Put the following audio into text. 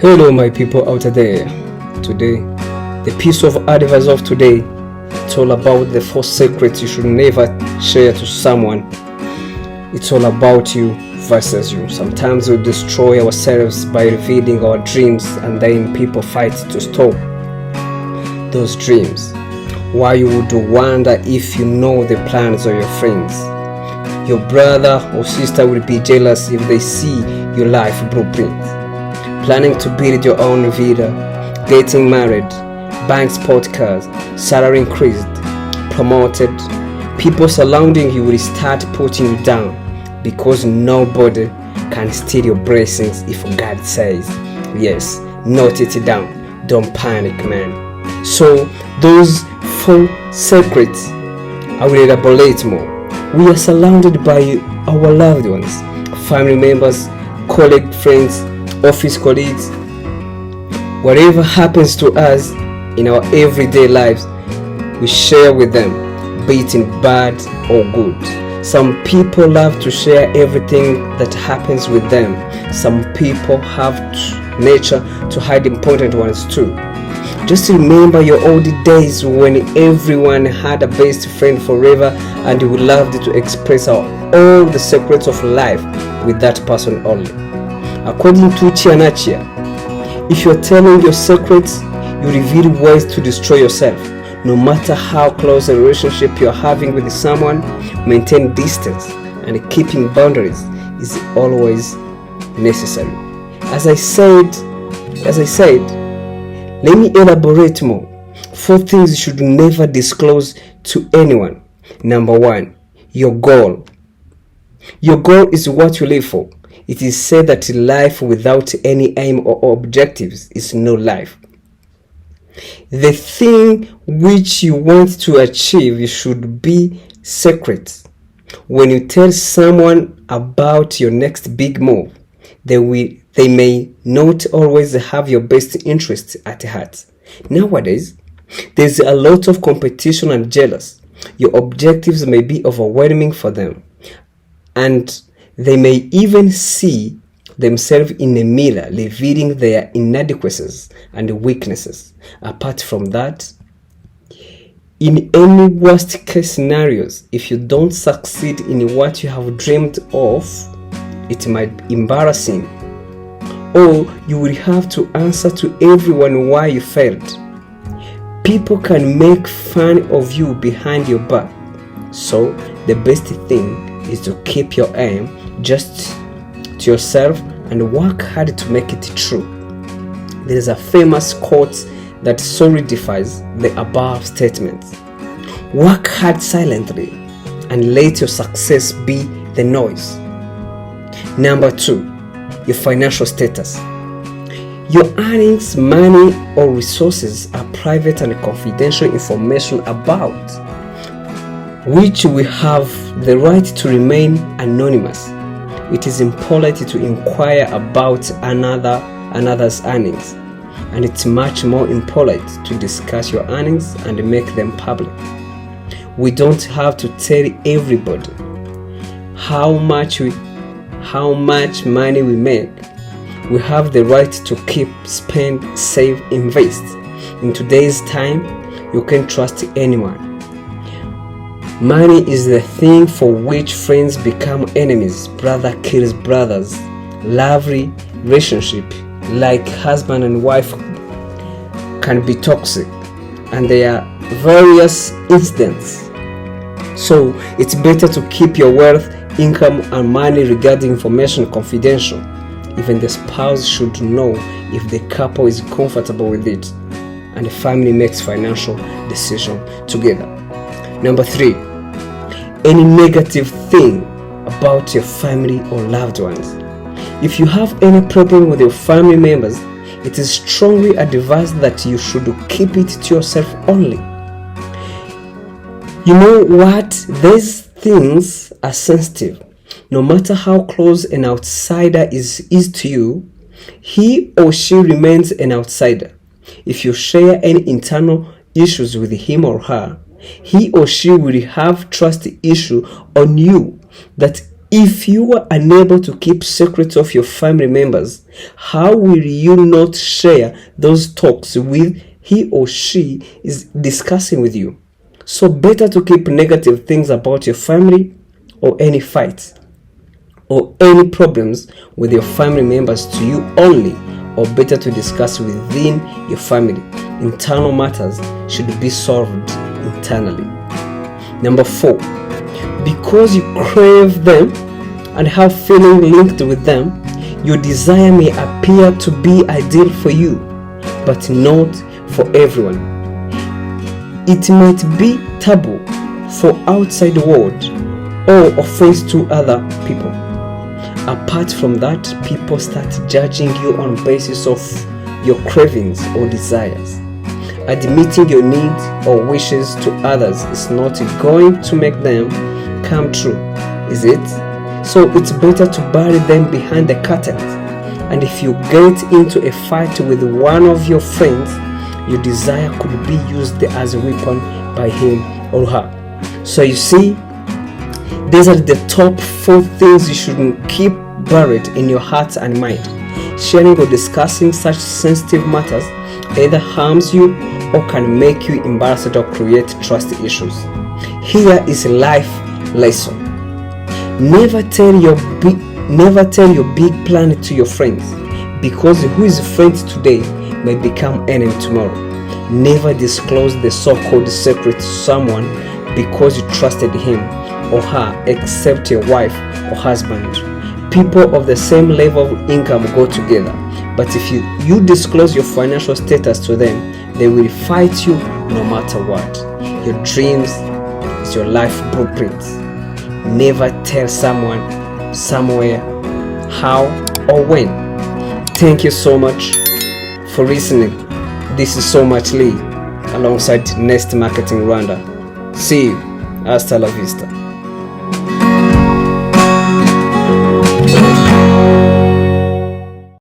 Hello my people out there. Today, the piece of advice of today, it's all about the 4 secrets you should never share to someone. It's all about you versus you. Sometimes we destroy ourselves by revealing our dreams, and then people fight to stop those dreams. Why you would wonder if you know the plans of your friends. Your brother or sister will be jealous if they see your life blueprint. Planning to build your own villa, getting married, buying sport cars, salary increased, promoted. People surrounding you will start putting you down because nobody can steal your blessings if God says yes. Note it down. Don't panic, man. So those 4 secrets, I will elaborate more. We are surrounded by our loved ones, family members, colleagues, friends, office colleagues. Whatever happens to us in our everyday lives, we share with them, be it in bad or good. Some people love to share everything that happens with them. Some people have nature to hide important ones too. Just remember your old days when everyone had a best friend forever and you loved to express all the secrets of life with that person only. According to Chianachia, if you're telling your secrets, you reveal ways to destroy yourself. No matter how close a relationship you're having with someone, maintain distance and keeping boundaries is always necessary. As I said, let me elaborate more. 4 things you should never disclose to anyone. Number 1, your goal. Your goal is what you live for. It is said that life without any aim or objectives is no life. The thing which you want to achieve should be secret. When you tell someone about your next big move, they may not always have your best interest at heart. Nowadays, there's a lot of competition and jealous. Your objectives may be overwhelming for them, and they may even see themselves in a mirror, revealing their inadequacies and weaknesses. Apart from that, in any worst case scenarios, if you don't succeed in what you have dreamed of, it might be embarrassing, or you will have to answer to everyone why you failed. People can make fun of you behind your back, so the best thing is to keep your aim just to yourself and work hard to make it true. There is a famous quote that solidifies the above statements. Work hard silently and let your success be the noise. Number 2, your financial status. Your earnings, money, or resources are private and confidential information about which we have the right to remain anonymous. It is impolite to inquire about another's earnings, and it's much more impolite to discuss your earnings and make them public. We don't have to tell everybody how much money we make. We have the right to keep, spend, save, invest. In today's time, you can't trust anyone. Money is the thing for which friends become enemies, brother kills brothers. Lovely relationship like husband and wife can be toxic, and there are various incidents. So it's better to keep your wealth, income, and money regarding information confidential. Even the spouse should know if the couple is comfortable with it, and the family makes financial decision together. Number 3, any negative thing about your family or loved ones. If you have any problem with your family members, it is strongly advised that you should keep it to yourself only. You know what? These things are sensitive. No matter how close an outsider is to you, he or she remains an outsider. If you share any internal issues with him or her, he or she will have trust issue on you that If you are unable to keep secrets of your family members, how will you not share those talks with he or she is discussing with you? So better to keep negative things about your family or any fights or any problems with your family members to you only, or better to discuss within your family. Internal matters should be solved internally. Number 4, because you crave them and have feeling linked with them, your desire may appear to be ideal for you, but not for everyone. It might be taboo for outside world or offense to other people. Apart from that, people start judging you on basis of your cravings or desires. Admitting your needs or wishes to others is not going to make them come true, is it? So it's better to bury them behind the curtains. And if you get into a fight with one of your friends, your desire could be used as a weapon by him or her. So you see, these are the top 4 things you shouldn't keep buried in your heart and mind. Sharing or discussing such sensitive matters either harms you or can make you embarrassed or create trust issues. Here is a life lesson. Never tell your big plan to your friends, because who is friends today may become enemy tomorrow. Never disclose the so-called secret to someone because you trusted him or her, except your wife or husband. People of the same level of income go together, but if you disclose your financial status to them, they will fight you no matter what. Your dreams is your life blueprint. Never tell someone, somewhere, how or when. Thank you so much for listening. This is Somach-Lee alongside Nest Marketing Rwanda. See you. Hasta la vista.